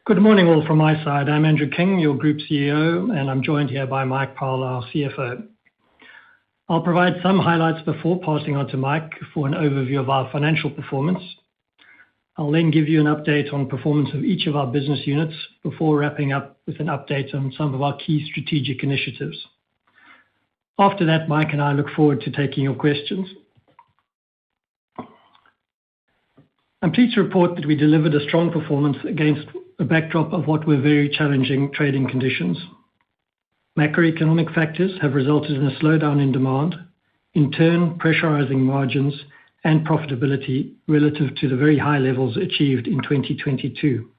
Good morning all from my side. I'm Andrew King, your Group CEO, and I'm joined here by Mike Powell, our CFO. I'll provide some highlights before passing on to Mike for an overview of our financial performance. I'll then give you an update on performance of each of our business units before wrapping up with an update on some of our key strategic initiatives. After that, Mike and I look forward to taking your questions. I'm pleased to report that we delivered a strong performance against a backdrop of what were very challenging trading conditions. Macroeconomic factors have resulted in a slowdown in demand, in turn pressurizing margins and profitability relative to the very high levels achieved in 2022.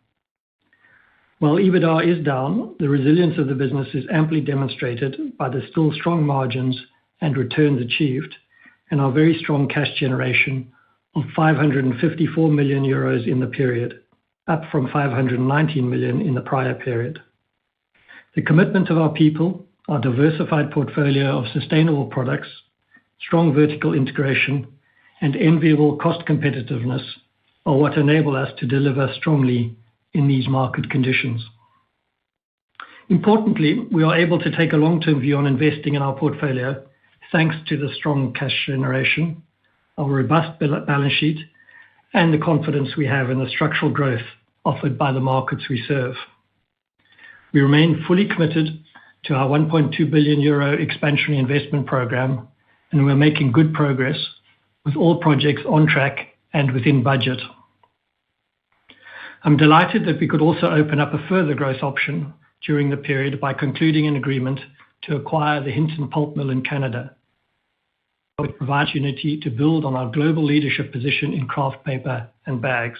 While EBITDA is down, the resilience of the business is amply demonstrated by the still strong margins and returns achieved, and our very strong cash generation of 554 million euros in the period, up from 519 million in the prior period. The commitment of our people, our diversified portfolio of sustainable products, strong vertical integration, and enviable cost competitiveness are what enable us to deliver strongly in these market conditions. Importantly, we are able to take a long-term view on investing in our portfolio thanks to the strong cash generation, our robust balance sheet, and the confidence we have in the structural growth offered by the markets we serve. We remain fully committed to our 1.2 billion euro expansionary investment program, and we're making good progress with all projects on track and within budget. I'm delighted that we could also open up a further growth option during the period by concluding an agreement to acquire the Hinton Pulp Mill in Canada, which provides opportunity to build on our global leadership position in kraft paper and bags.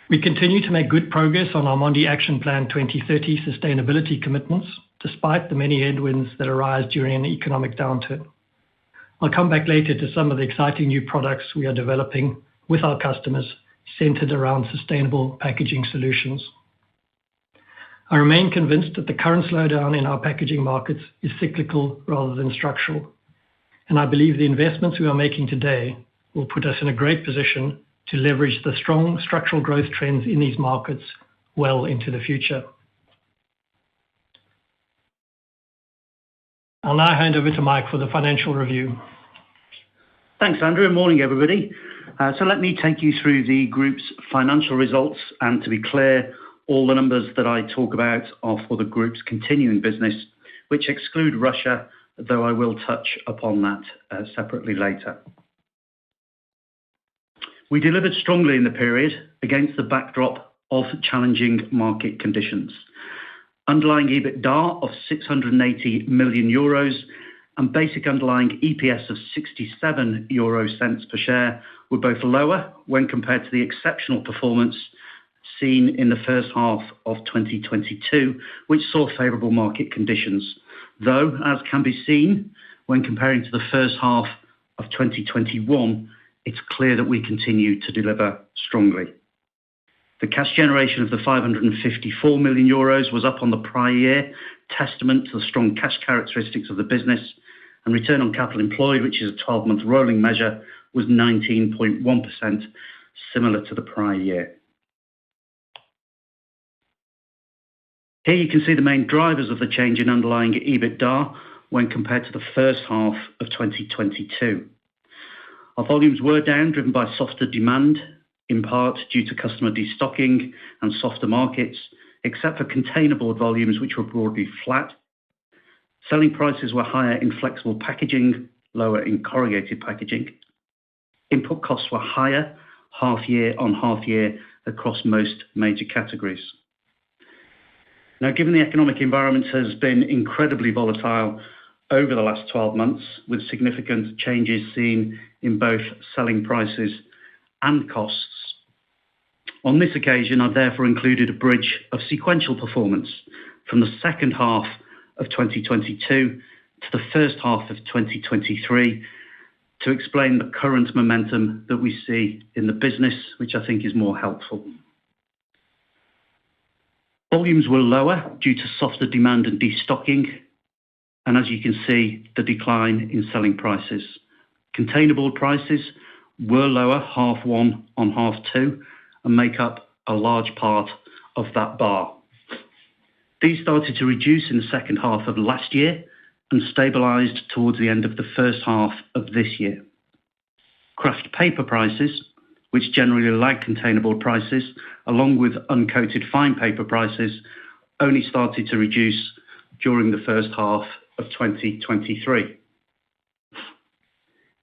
We continue to make good progress on our Mondi Action Plan 2030 sustainability commitments, despite the many headwinds that arise during an economic downturn. I'll come back later to some of the exciting new products we are developing with our customers centered around sustainable packaging solutions. I remain convinced that the current slowdown in our packaging markets is cyclical rather than structural, and I believe the investments we are making today will put us in a great position to leverage the strong structural growth trends in these markets well into the future. I'll now hand over to Mike for the financial review. Thanks, Andrew. Morning, everybody. So let me take you through the group's financial results, and to be clear, all the numbers that I talk about are for the group's continuing business, which exclude Russia, though I will touch upon that separately later. We delivered strongly in the period against the backdrop of challenging market conditions. Underlying EBITDA of 680 million euros and basic underlying EPS of 0.67 per share were both lower when compared to the exceptional performance seen in the first half of 2022, which saw favourable market conditions. Though, as can be seen when comparing to the first half of 2021, it's clear that we continue to deliver strongly. The cash generation of the 554 million euros was up on the prior year, testament to the strong cash characteristics of the business, and return on capital employed, which is a 12-month rolling measure, was 19.1%, similar to the prior year. Here you can see the main drivers of the change in underlying EBITDA when compared to the first half of 2022. Our volumes were down, driven by softer demand, in part due to customer destocking and softer markets, except for containerboard volumes, which were broadly flat. Selling prices were higher in flexible packaging, lower in corrugated packaging. Input costs were higher half year on half year across most major categories. Now, given the economic environment has been incredibly volatile over the last 12 months, with significant changes seen in both selling prices and costs, on this occasion I've therefore included a bridge of sequential performance from the second half of 2022 to the first half of 2023 to explain the current momentum that we see in the business, which I think is more helpful. Volumes were lower due to softer demand and destocking, and as you can see, the decline in selling prices. Containerboard prices were lower half one on half two and make up a large part of that bar. These started to reduce in the second half of last year and stabilised towards the end of the first half of this year. Kraft paper prices, which generally lag containerboard prices, along with uncoated fine paper prices, only started to reduce during the first half of 2023.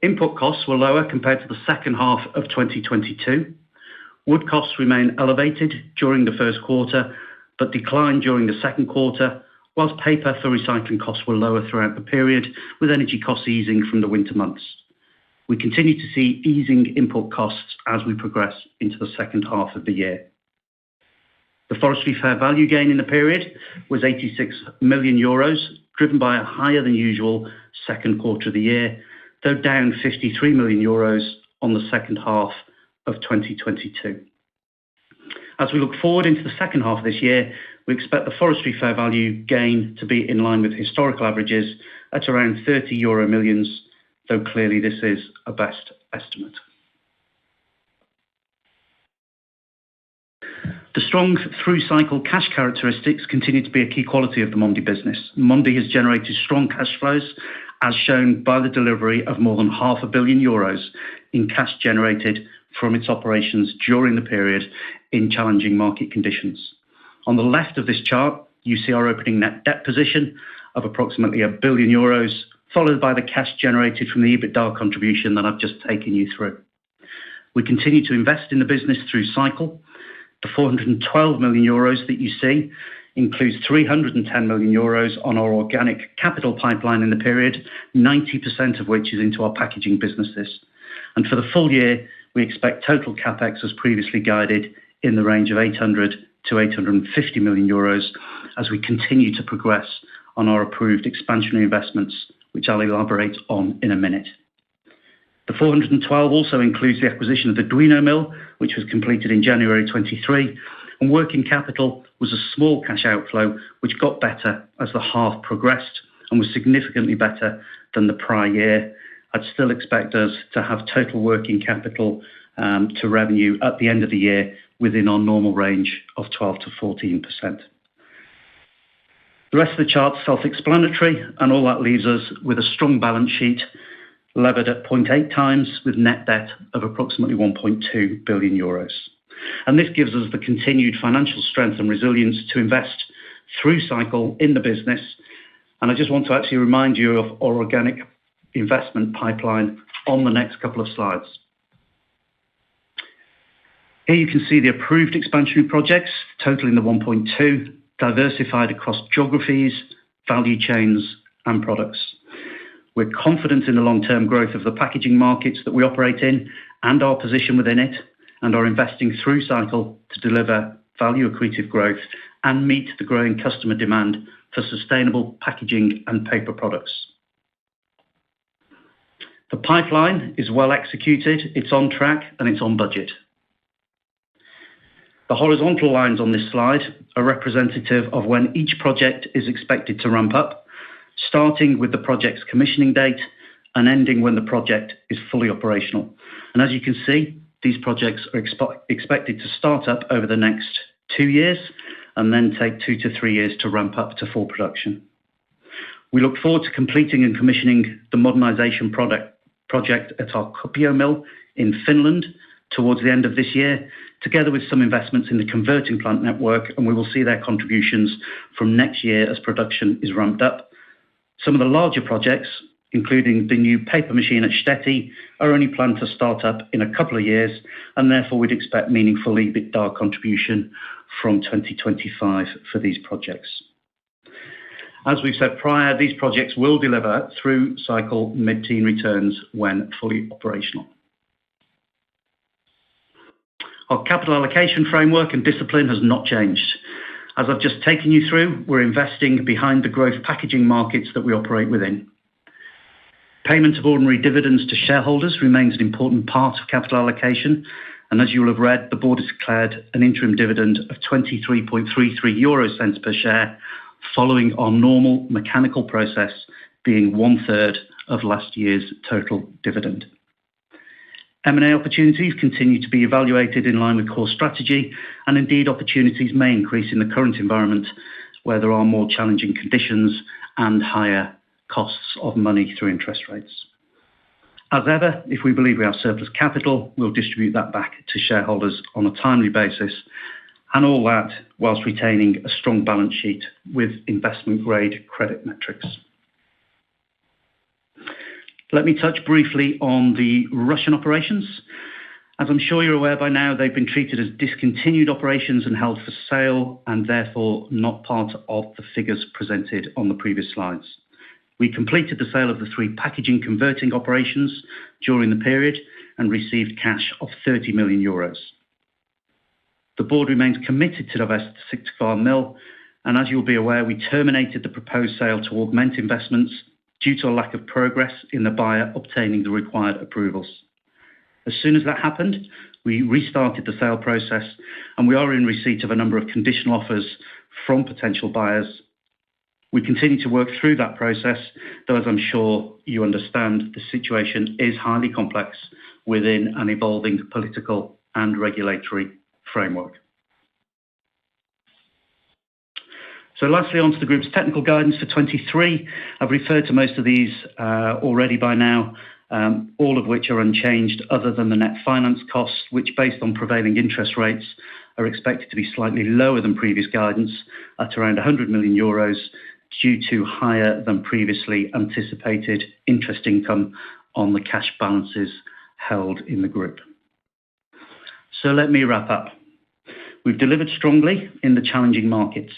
Input costs were lower compared to the second half of 2022. Wood costs remain elevated during the first quarter, but declined during the second quarter, whilst paper for recycling costs were lower throughout the period, with energy costs easing from the winter months. We continue to see easing input costs as we progress into the second half of the year. The forestry fair value gain in the period was €86 million, driven by a higher than usual second quarter of the year, though down €53 million on the second half of 2022. As we look forward into the second half of this year, we expect the forestry fair value gain to be in line with historical averages at around €30 million, though clearly this is a best estimate. The strong through-cycle cash characteristics continue to be a key quality of the Mondi business. Mondi has generated strong cash flows, as shown by the delivery of more than €500 million in cash generated from its operations during the period in challenging market conditions. On the left of this chart, you see our opening net debt position of approximately €1 billion, followed by the cash generated from the EBITDA contribution that I've just taken you through. We continue to invest in the business through cycle. The €412 million that you see includes €310 million on our organic capital pipeline in the period, 90% of which is into our packaging businesses. And for the full year, we expect total CapEx as previously guided in the range of €800 to €850 million as we continue to progress on our approved expansionary investments, which I'll elaborate on in a minute. The 412 also includes the acquisition of the Duino mill, which was completed in January 23, and working capital was a small cash outflow, which got better as the half progressed and was significantly better than the prior year. I'd still expect us to have total working capital to revenue at the end of the year within our normal range of 12 to 14%. The rest of the chart's self-explanatory, and all that leaves us with a strong balance sheet levered at 0.8 times with net debt of approximately €1.2 billion. And this gives us the continued financial strength and resilience to invest through cycle in the business. And I just want to actually remind you of our organic investment pipeline on the next couple of slides. Here you can see the approved expansionary projects totaling the 1.2, diversified across geographies, value chains and products. We're confident in the long-term growth of the packaging markets that we operate in and our position within it, and are investing through cycle to deliver value accretive growth and meet the growing customer demand for sustainable packaging and paper products. The pipeline is well executed, it's on track and it's on budget. The horizontal lines on this slide are representative of when each project is expected to ramp up, starting with the project's commissioning date and ending when the project is fully operational. And as you can see, these projects are expected to start up over the next 2 years and then take 2 to 3 years to ramp up to full production. We look forward to completing and commissioning the modernisation project at our Kuopio mill in Finland towards the end of this year, together with some investments in the converting plant network, and we will see their contributions from next year as production is ramped up. Some of the larger projects, including the new paper machine at Štětí, are only planned to start up in a couple of years, and therefore we'd expect meaningful EBITDA contribution from 2025 for these projects. As we've said prior, these projects will deliver through cycle mid-teen returns when fully operational. Our capital allocation framework and discipline has not changed. As I've just taken you through, we're investing behind the growth packaging markets that we operate within. Payment of ordinary dividends to shareholders remains an important part of capital allocation, and as you will have read, the board has declared an interim dividend of 23.33 per share, following our normal mechanical process being 1/3 of last year's total dividend. M&A opportunities continue to be evaluated in line with core strategy, and indeed opportunities may increase in the current environment where there are more challenging conditions and higher costs of money through interest rates. As ever, if we believe we have surplus capital, we'll distribute that back to shareholders on a timely basis, and all that whilst retaining a strong balance sheet with investment-grade credit metrics. Let me touch briefly on the Russian operations. As I'm sure you're aware by now, they've been treated as discontinued operations and held for sale, and therefore not part of the figures presented on the previous slides. We completed the sale of the 3 packaging converting operations during the period and received cash of 30 million euros. The board remains committed to divest the Syktyvkar mill, and as you'll be aware, we terminated the proposed sale to Augment Investments due to a lack of progress in the buyer obtaining the required approvals. As soon as that happened, we restarted the sale process, and we are in receipt of a number of conditional offers from potential buyers. We continue to work through that process, though as I'm sure you understand, the situation is highly complex within an evolving political and regulatory framework. So lastly, on to the group's technical guidance for 23. I've referred to most of these already by now, all of which are unchanged other than the net finance costs, which based on prevailing interest rates are expected to be slightly lower than previous guidance at around 100 million euros due to higher than previously anticipated interest income on the cash balances held in the group. So let me wrap up. We've delivered strongly in the challenging markets.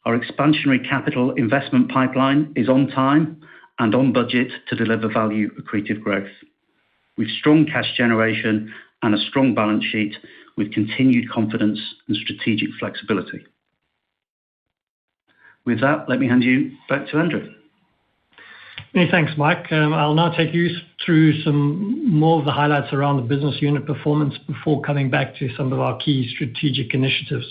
Our expansionary capital investment pipeline is on time and on budget to deliver value accretive growth. We've strong cash generation and a strong balance sheet with continued confidence and strategic flexibility. With that, let me hand you back to Andrew. Many thanks, Mike. I'll now take you through some more of the highlights around the business unit performance before coming back to some of our key strategic initiatives.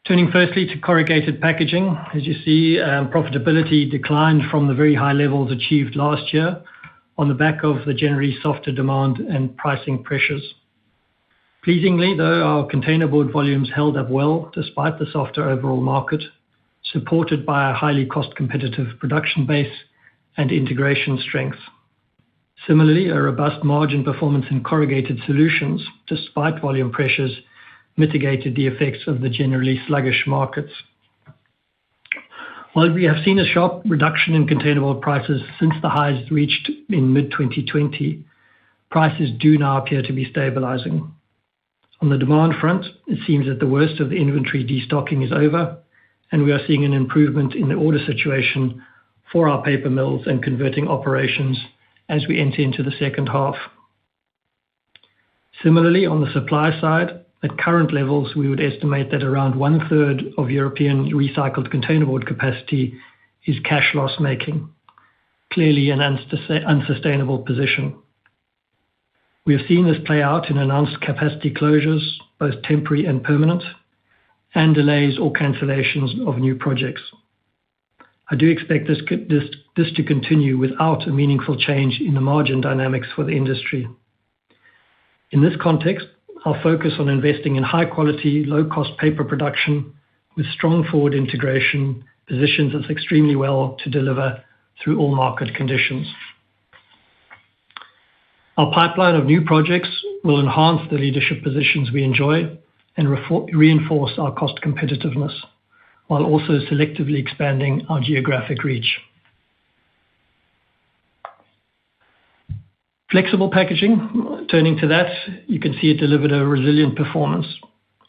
Turning firstly to corrugated packaging, as you see, profitability declined from the very high levels achieved last year on the back of the generally softer demand and pricing pressures. Pleasingly, though, our containerboard volumes held up well despite the softer overall market, supported by a highly cost-competitive production base and integration strength. Similarly, a robust margin performance in corrugated solutions, despite volume pressures, mitigated the effects of the generally sluggish markets. While we have seen a sharp reduction in containerboard prices since the highs reached in mid-2020, prices do now appear to be stabilizing. On the demand front, it seems that the worst of the inventory destocking is over, and we are seeing an improvement in the order situation for our paper mills and converting operations as we enter into the second half. Similarly, on the supply side, at current levels, we would estimate that around 1/3 of European recycled containerboard capacity is cash loss making, clearly an unsustainable position. We have seen this play out in announced capacity closures, both temporary and permanent, and delays or cancellations of new projects. I do expect this to continue without a meaningful change in the margin dynamics for the industry. In this context, our focus on investing in high-quality, low-cost paper production with strong forward integration positions us extremely well to deliver through all market conditions. Our pipeline of new projects will enhance the leadership positions we enjoy and reinforce our cost competitiveness, while also selectively expanding our geographic reach. Flexible packaging, turning to that, you can see it delivered a resilient performance.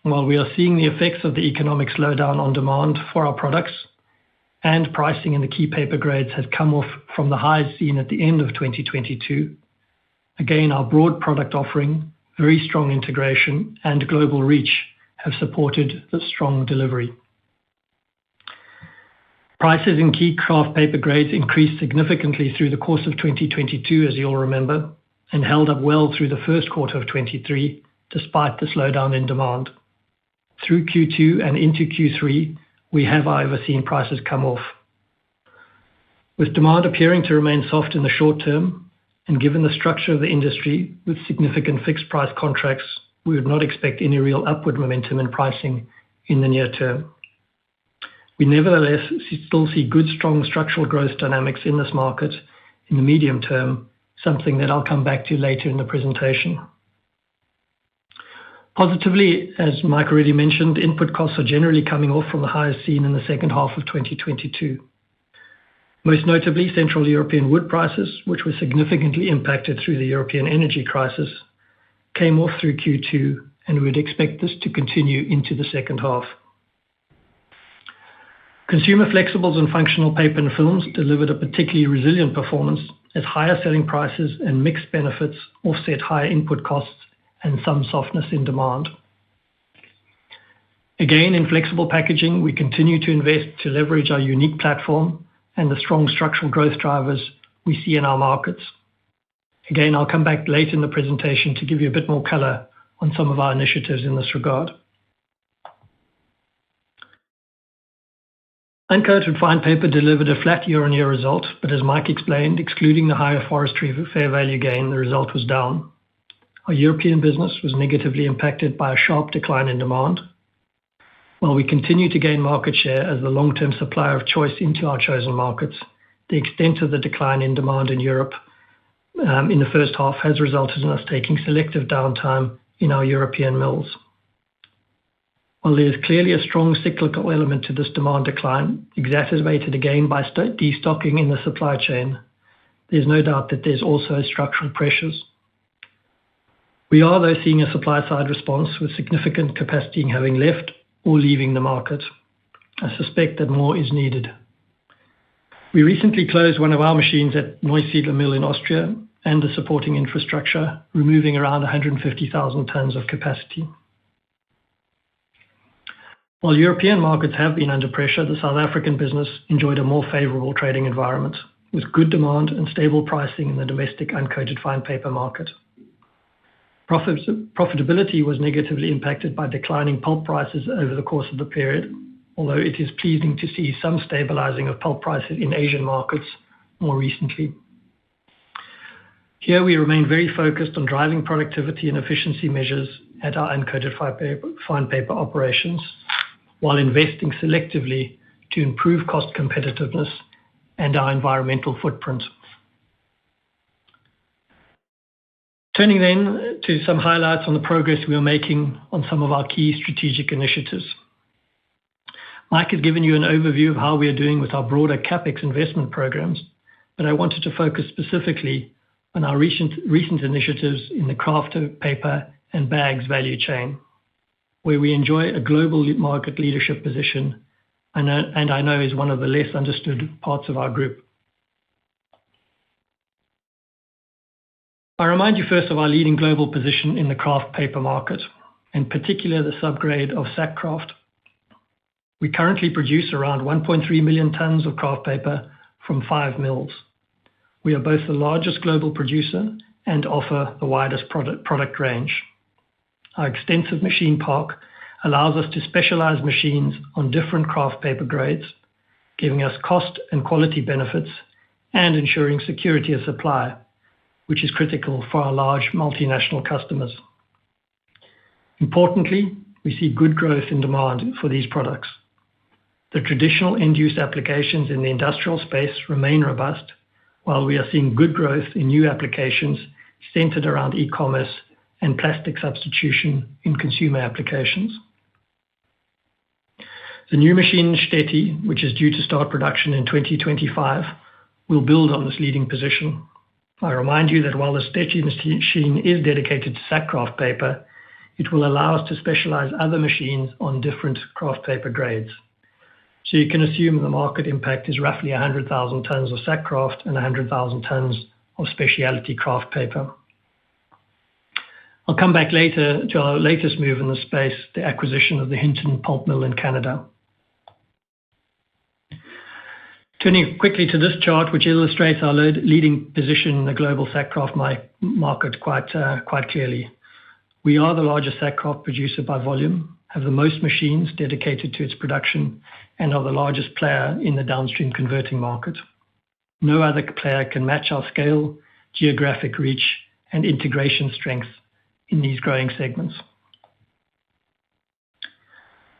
While we are seeing the effects of the economic slowdown on demand for our products, and pricing in the key paper grades has come off from the highs seen at the end of 2022, again, our broad product offering, very strong integration, and global reach have supported the strong delivery. Prices in key kraft paper grades increased significantly through the course of 2022, as you'll remember, and held up well through the first quarter of 23, despite the slowdown in demand. Through Q2 and into Q3, we have, however, seen prices come off. With demand appearing to remain soft in the short term, and given the structure of the industry with significant fixed price contracts, we would not expect any real upward momentum in pricing in the near term. We nevertheless still see good, strong structural growth dynamics in this market in the medium term, something that I'll come back to later in the presentation. Positively, as Mike already mentioned, input costs are generally coming off from the highs seen in the second half of 2022. Most notably, Central European wood prices, which were significantly impacted through the European energy crisis, came off through Q2, and we would expect this to continue into the second half. Consumer flexibles and functional paper and films delivered a particularly resilient performance as higher selling prices and mixed benefits offset higher input costs and some softness in demand. Again, in flexible packaging, we continue to invest to leverage our unique platform and the strong structural growth drivers we see in our markets. Again, I'll come back later in the presentation to give you a bit more color on some of our initiatives in this regard. Uncoated fine paper delivered a flat year-on-year result, but as Mike explained, excluding the higher forestry fair value gain, the result was down. Our European business was negatively impacted by a sharp decline in demand. While we continue to gain market share as the long-term supplier of choice into our chosen markets, the extent of the decline in demand in Europe in the first half has resulted in us taking selective downtime in our European mills. While there is clearly a strong cyclical element to this demand decline, exacerbated again by destocking in the supply chain, there's no doubt that there's also structural pressures. We are, though, seeing a supply-side response with significant capacity having left or leaving the market. I suspect that more is needed. We recently closed one of our machines at Neusiedler Mill in Austria and the supporting infrastructure, removing around 150,000 tons of capacity. While European markets have been under pressure, the South African business enjoyed a more favorable trading environment, with good demand and stable pricing in the domestic uncoated fine paper market. Profitability was negatively impacted by declining pulp prices over the course of the period, although it is pleasing to see some stabilizing of pulp prices in Asian markets more recently. Here we remain very focused on driving productivity and efficiency measures at our uncoated fine paper operations, while investing selectively to improve cost competitiveness and our environmental footprint. Turning then to some highlights on the progress we are making on some of our key strategic initiatives. Mike has given you an overview of how we are doing with our broader CapEx investment programs, but I wanted to focus specifically on our recent initiatives in the kraft paper and bags value chain, where we enjoy a global market leadership position and I know is one of the less understood parts of our group. I remind you first of our leading global position in the kraft paper market, in particular the subgrade of sack kraft. We currently produce around 1.3 million tons of kraft paper from 5 mills. We are both the largest global producer and offer the widest product range. Our extensive machine park allows us to specialize machines on different kraft paper grades, giving us cost and quality benefits and ensuring security of supply, which is critical for our large multinational customers. Importantly, we see good growth in demand for these products. The traditional end-use applications in the industrial space remain robust, while we are seeing good growth in new applications centered around e-commerce and plastic substitution in consumer applications. The new machine in Štětí, which is due to start production in 2025, will build on this leading position. I remind you that while the Štětí machine is dedicated to sack kraft paper, it will allow us to specialize other machines on different kraft paper grades. So you can assume the market impact is roughly 100,000 tons of sack kraft and 100,000 tons of specialty kraft paper. I'll come back later to our latest move in the space, the acquisition of the Hinton pulp mill in Canada. Turning quickly to this chart, which illustrates our leading position in the global sack kraft market quite clearly. We are the largest sack kraft producer by volume, have the most machines dedicated to its production, and are the largest player in the downstream converting market. No other player can match our scale, geographic reach, and integration strength in these growing segments.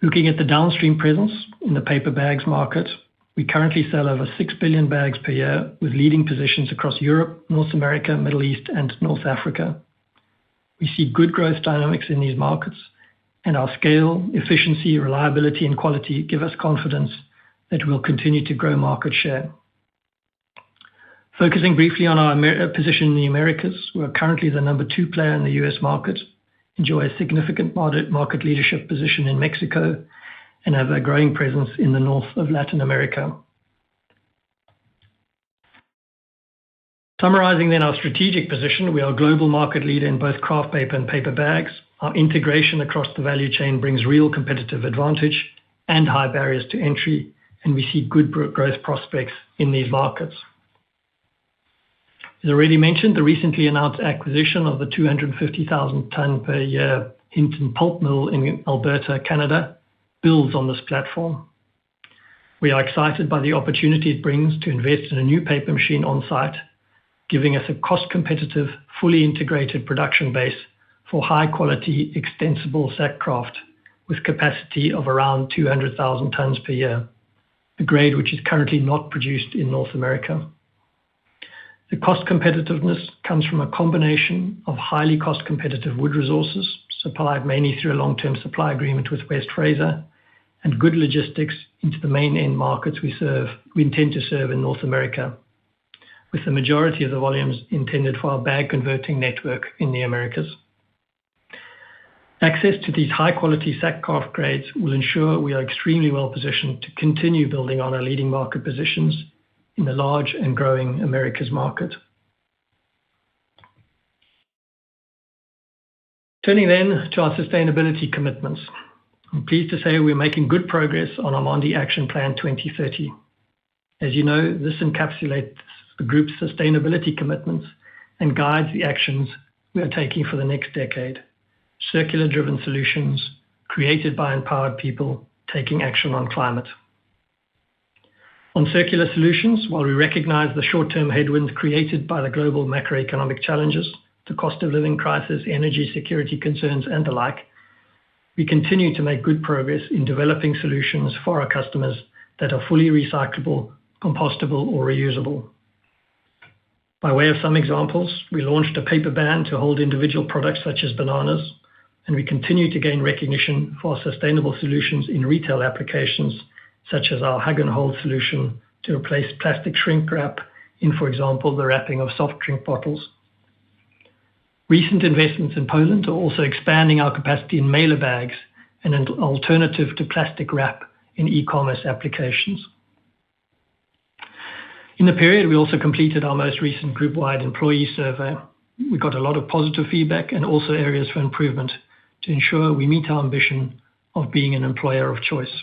Looking at the downstream presence in the paper bags market, we currently sell over 6 billion bags per year with leading positions across Europe, North America, Middle East, and North Africa. We see good growth dynamics in these markets, and our scale, efficiency, reliability, and quality give us confidence that we'll continue to grow market share. Focusing briefly on our position in the Americas, we are currently the number 2 player in the US market, enjoy a significant market leadership position in Mexico, and have a growing presence in the north of Latin America. Summarizing then our strategic position, we are a global market leader in both kraft paper and paper bags. Our integration across the value chain brings real competitive advantage and high barriers to entry, and we see good growth prospects in these markets. As already mentioned, the recently announced acquisition of the 250,000 ton per year Hinton pulp mill in Alberta, Canada, builds on this platform. We are excited by the opportunity it brings to invest in a new paper machine on site, giving us a cost-competitive, fully integrated production base for high-quality, extensible sack kraft with capacity of around 200,000 tons per year, a grade which is currently not produced in North America. The cost competitiveness comes from a combination of highly cost-competitive wood resources, supplied mainly through a long-term supply agreement with West Fraser, and good logistics into the main end markets we intend to serve in North America, with the majority of the volumes intended for our bag converting network in the Americas. Access to these high-quality sack kraft grades will ensure we are extremely well positioned to continue building on our leading market positions in the large and growing Americas market. Turning then to our sustainability commitments. I'm pleased to say we're making good progress on our Mondi Action Plan 2030. As you know, this encapsulates the group's sustainability commitments and guides the actions we are taking for the next decade. Circular-driven solutions created by empowered people taking action on climate. On circular solutions, while we recognize the short-term headwinds created by the global macroeconomic challenges, the cost of living crisis, energy security concerns, and the like, we continue to make good progress in developing solutions for our customers that are fully recyclable, compostable, or reusable. By way of some examples, we launched a paper ban to hold individual products such as bananas, and we continue to gain recognition for our sustainable solutions in retail applications, such as our hug and hold solution to replace plastic shrink wrap in, for example, the wrapping of soft drink bottles. Recent investments in Poland are also expanding our capacity in mailer bags and an alternative to plastic wrap in e-commerce applications. In the period, we also completed our most recent group-wide employee survey. We got a lot of positive feedback and also areas for improvement to ensure we meet our ambition of being an employer of choice.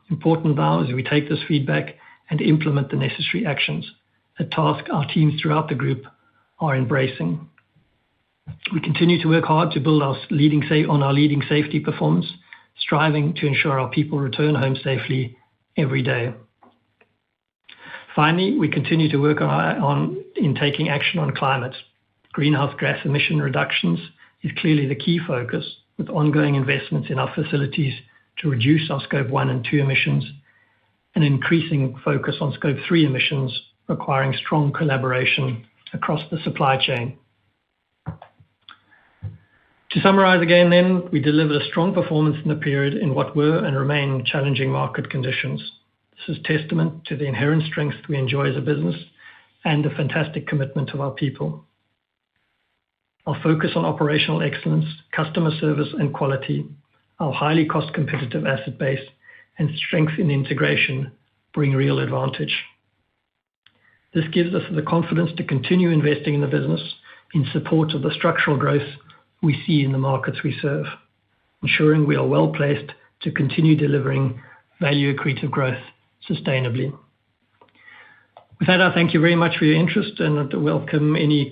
Important now is we take this feedback and implement the necessary actions, a task our teams throughout the group are embracing. We continue to work hard to build on our leading safety performance, striving to ensure our people return home safely every day. Finally, we continue to work in taking action on climate. Greenhouse gas emission reductions is clearly the key focus, with ongoing investments in our facilities to reduce our Scope 1 and 2 emissions, and increasing focus on Scope 3 emissions, requiring strong collaboration across the supply chain. To summarize again then, we delivered a strong performance in the period in what were and remain challenging market conditions. This is testament to the inherent strength we enjoy as a business and the fantastic commitment of our people. Our focus on operational excellence, customer service and quality, our highly cost-competitive asset base, and strength in integration bring real advantage. This gives us the confidence to continue investing in the business in support of the structural growth we see in the markets we serve, ensuring we are well-placed to continue delivering value-accretive growth sustainably. With that, I thank you very much for your interest and welcome any